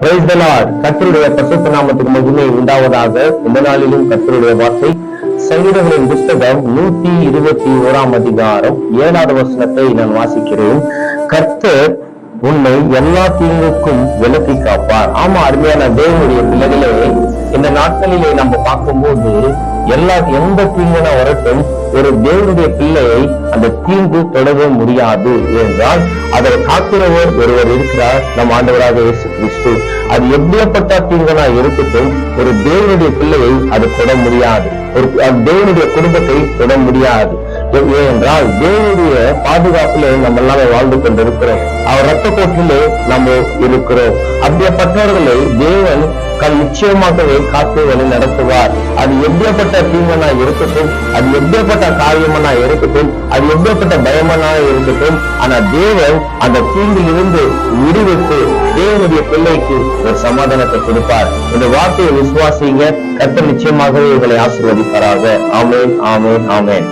Praise the Lord. கர்த்தருடைய பரிசுத்த நாமத்துக்கு மகிமை உண்டாவதாக. இந்த நாளிலும் கர்த்தருடைய வார்த்தை சங்கீதங்களின் புத்தகம் 121 அதிகாரம் 7வது வசனத்தை நான் வாசிக்கிறேன். கர்த்தர் உன்னை எல்லா தீங்குக்கும் விலக்கி காப்பார். ஆமா, அருமையான தேவனுடைய பிள்ளைகளே, இந்த நாட்களிலே நம்ம பார்க்கும்போது எந்த தீங்குனா வரட்டும், ஒரு தேவனுடைய பிள்ளையை அந்த தீங்கு தொடர முடியாது என்றால் அதை காக்கிறவர் ஒருவர் இருக்கிறார், நம் ஆண்டவராக இயேசு கிறிஸ்து. அது எப்படிப்பட்ட தீங்குனா இருக்கட்டும், ஒரு தேவனுடைய பிள்ளையை அது தொட முடியாது, ஒரு தேவனுடைய குடும்பத்தை தொட முடியாது. ஏனென்றால் தேவனுடைய பாதுகாப்பிலே நம்ம எல்லாமே வாழ்ந்து கொண்டிருக்கிறோம். அவர் ரத்த கோட்டிலே நம்ம இருக்கிறோம். அப்படிப்பட்டவர்களை தேவன் நிச்சயமாகவே காத்து வழி நடத்துவார். அது எப்படிப்பட்ட தீங்கனா இருக்கட்டும், அது எப்படிப்பட்ட காரியமனா இருக்கட்டும், அது எப்படிப்பட்ட பயமனா இருக்கட்டும், ஆனா தேவன் அந்த தீங்கில் இருந்து விடுவித்து தேவனுடைய பிள்ளைக்கு ஒரு சமாதானத்தை கொடுப்பார். இந்த வார்த்தையை விசுவாசிங்க. கர்த்தர் நிச்சயமாகவே உங்களை ஆசீர்வதிப்பாராக. ஆமென், ஆமென், ஆமென்.